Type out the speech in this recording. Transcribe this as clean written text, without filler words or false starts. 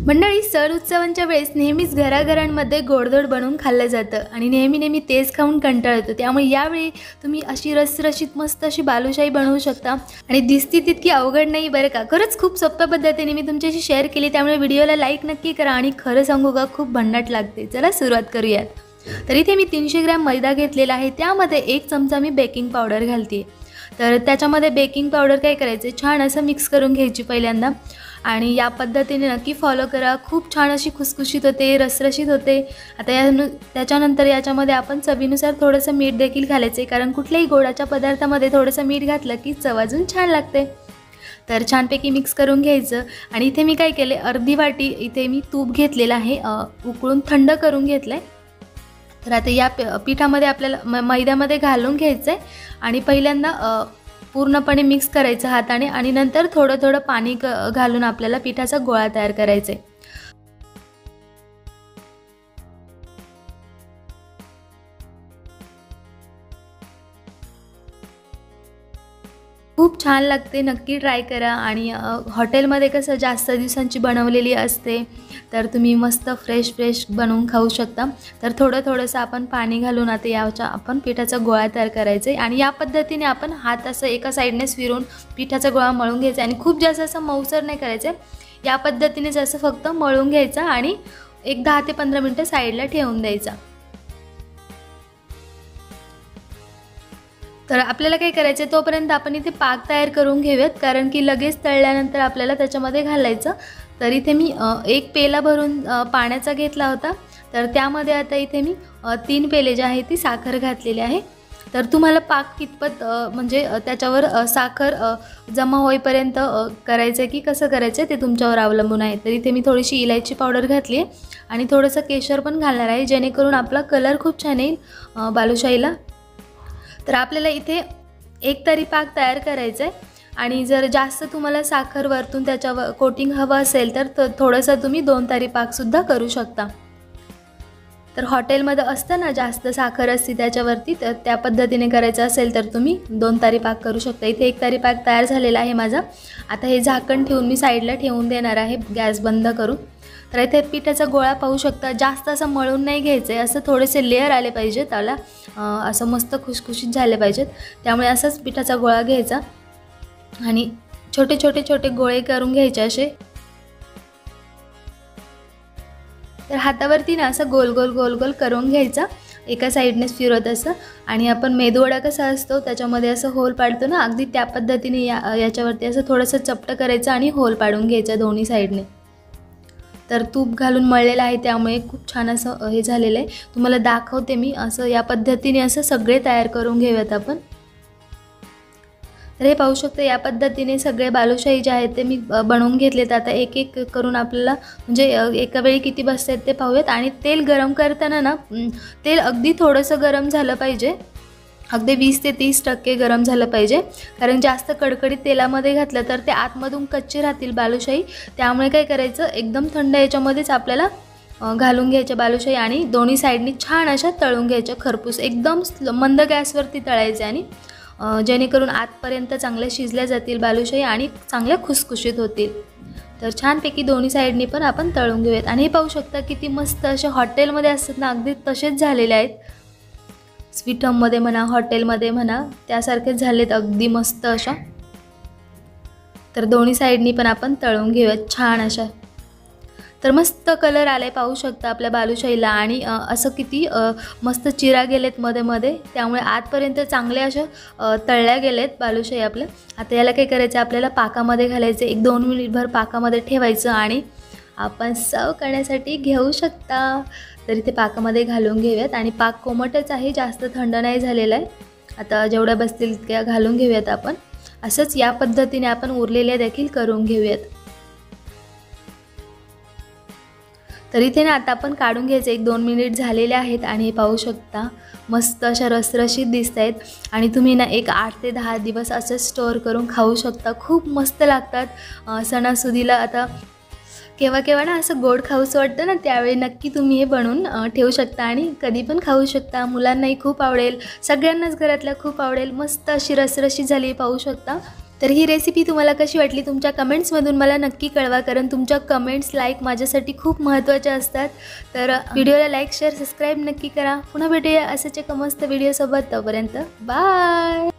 मंडळी, सण उत्सवांच्या वेळेस नेहमीच घराघरांमध्ये गोडधोड बनवून खाल्लं जातं आणि नेहमी तेच खाऊन कंटाळा येतो। त्यामुळे यावेळी तुम्ही अशी रसरशीत मस्त अशी बालुशाही बनवू शकता आणि दिसती तितकी अवघड नाही बरं का। खरंच खूप सोप्या पद्धतीने मी तुमच्याशी शेअर केली, त्यामुळे व्हिडिओला लाईक नक्की करा आणि खरं सांगू का खूप भन्नाट लागते। चला सुरुवात करूयात। तर इथे मी 300 ग्रॅम मैदा घेतलेला आहे, त्यामध्ये 1 चमचा मी बेकिंग पावडर घालते। तर त्याच्यामध्ये बेकिंग पावडर काय करायचे, छान असं मिक्स करून घ्यायची पहिल्यांदा आणि या पद्धतीने नक्की फॉलो करा। खूप छान अशी खुसखुशीत होते, रसरशीत होते। आता त्याच्यानंतर याच्यामध्ये आपण चवीनुसार थोडंसं मीठ देखील घालायचे, कारण कुठल्याही गोडाच्या पदार्थामध्ये थोडंसं मीठ घातलं की चव अजून छान लागते। तर छानपैकी मिक्स करून घ्यायचं आणि इथे मी काय केले, अर्धी वाटी इथे मी तूप घेतलेलं आहे, उकळून थंड करून घेतलंय। तर आता या पिठामध्ये आपल्याला मैद्यामध्ये घालून घ्यायचं आहे आणि पहिल्यांदा पूर्णपणे मिक्स करायचं हाताने आणि नंतर थोडं थोडं पाणी घालून आपल्याला पिठाचा गोळा तयार करायचा आहे। खूप छान लागते, नक्की ट्राय करा। आणि हॉटेलमध्ये कसं जास्त दिवसांची बनवलेली असते, तर तुम्ही मस्त फ्रेश बनवून खाऊ शकता। तर थोडंसं आपण पाणी घालून आता याचा आपण पिठाचा गोळा तयार करायचा आहे आणि या पद्धतीने आपण हात असं एका साईडनेच फिरून पिठाचा गोळा मळून घ्यायचा आणि खूप जास्त असं मऊसर नाही करायचं। या पद्धतीने असं फक्त मळून घ्यायचा आणि एक 10 ते 15 मिनिटं साईडला ठेवून द्यायचा। तर आपल्याला काय करायचं, तोपर्यंत आपण इथे पाक तयार करून घेऊयात, कारण की लगेच तळल्यानंतर आपल्याला त्याच्यामध्ये घालायचं। तर इथे मी 1 पेला भरून पाण्याचा घेतला होता, तर त्यामध्ये आता इथे मी 3 पेले जे आहे ती साखर घातलेली आहे। तर तुम्हाला पाक कितपत म्हणजे त्याच्यावर साखर जमा होईपर्यंत करायचं की कसं करायचं ते तुमच्यावर अवलंबून आहे। तर इथे मी थोडीशी इलायची पावडर घातली आहे आणि थोडंसं केशर पण घालणार आहे, जेणेकरून आपला कलर खूप छान येईल बालुशाहीला। तर आपल्याला इथे 1 तरी पाक तयार करायचा आहे आणि जर जास्त तुम्हाला साखर वरतून त्याच्यावर कोटिंग हवं असेल तर थोडंसं तुम्ही 2 तरी पाकसुद्धा करू शकता। तर हॉटेलमध्ये असतं ना जास्त साखर असते त्याच्यावरती, तर त्या पद्धतीने करायचं असेल तर तुम्ही 2 तारी पाक करू शकता। इथे 1 तारी पाक तयार झालेला आहे माझा। आता हे झाकण ठेवून मी साईडला ठेवून देणार आहे, गॅस बंद करून। तर इथे पिठाचा गोळा पाहू शकता, जास्त असं मळून नाही घ्यायचं आहे, असं थोडेसे लेयर आले पाहिजेत त्याला, असं मस्त खुसखुशीत झाले पाहिजेत। त्यामुळे असंच पिठाचा गोळा घ्यायचा आणि छोटे गोळे करून घ्यायचे असे। तर हातावरती ना असं गोल करून घ्यायचा, एका साईडनेच फिरवत असं। आणि आपण मेदूवडा कसा असतो त्याच्यामध्ये असं होल पाडतो ना, अगदी त्या पद्धतीने याच्यावरती असं थोडंसं चपटं करायचं आणि होल पाडून घ्यायचं दोन्ही साईडने। तर तूप घालून मळलेलं आहे, त्यामुळे खूप छान असं हे झालेलं आहे। तुम्हाला दाखवते मी, असं या पद्धतीने असं सगळे तयार करून घेऊयात आपण। तर हे पाहू शकता, या पद्धतीने सगळे बालुशाही जे आहेत ते मी बनवून घेतलेत। आता एक करून आपल्याला म्हणजे एका वेळी किती बसतात ते पाहूयात। आणि तेल गरम करताना ना, तेल अगदी थोडंसं गरम झालं पाहिजे, अगदी 20 ते 30% गरम झालं पाहिजे, कारण जास्त कडकडीत तेलामध्ये घातलं तर ते आतमधून कच्चे राहतील बालुशाही। त्यामुळे काय करायचं, एकदम थंड याच्यामध्येच आपल्याला घालून घ्यायच्या बालुशाही आणि दोन्ही साईडनी छान अशा तळून घ्यायच्या खरपूस, एकदम मंद गॅसवरती तळायचे आणि जेणेकरून आतपर्यंत चांगल्या शिजल्या जातील बालुशाही आणि चांगल्या खुसखुशीत होतील। तर छानपैकी दोन्ही साईडनी पण आपण तळून घेऊयात। आणि हे पाहू शकता किती मस्त असे हॉटेलमध्ये असतात ना, अगदी तसेच झालेले आहेत। स्वीट होममध्ये म्हणा, हॉटेलमध्ये म्हणा, त्यासारखेच झालेत अगदी मस्त अशा। तर दोन्ही साईडनी पण आपण तळून घेऊयात छान अशा। तर मस्त कलर आलाय पाहू शकता आपल्या बालुशाहीला आणि असं किती मस्त चिरा गेलेत मध्ये, त्यामुळे आतपर्यंत चांगले अशा तळल्या गेलेत बालुशाही आपल्या। आता याला काय करायचं, आपल्याला पाकामध्ये घालायचं, 1-2 मिनिटभर पाकामध्ये ठेवायचं आणि आपण सर्व करण्यासाठी घेऊ शकता। तर इथे पाकामध्ये घालून घेऊयात आणि पाक कोमटच आहे, जास्त थंड नाही झालेला आहे। आता जेवढ्या बसतील त्या घालून घेऊयात आपण। असंच या पद्धतीने आपण उरलेल्या देखील करून घेऊयात। तर इथे ना आता आपण काढून घ्यायचं, 1-2 मिनिट झालेले आहेत आणि हे पाहू शकता मस्त अशा रसरशीत दिसत आहेत आणि तुम्ही ना एक 8 ते 10 दिवस असं स्टोअर करून खाऊ शकता, खूप मस्त लागतात। सणासुदीला आता केव्हा ना असं गोड खाऊसं वाटतं ना, त्यावेळी नक्की तुम्ही हे बनवून ठेवू शकता आणि कधी पण खाऊ शकता। मुलांनाही खूप आवडेल, सगळ्यांनाच घरातल्या खूप आवडेल। मस्त अशी रसरशी झाली पाहू शकता। तर ही रेसिपी तुम्हाला कशी वाटली तुमच्या कमेंट्समधून मला नक्की कळवा, कारण तुमच्या कमेंट्स लाईक माझ्यासाठी खूप महत्त्वाच्या असतात. तर व्हिडिओला लाईक शेअर सबस्क्राईब नक्की करा. पुन्हा भेटूया असेच एक मस्त व्हिडिओसोबत. तोपर्यंत बाय.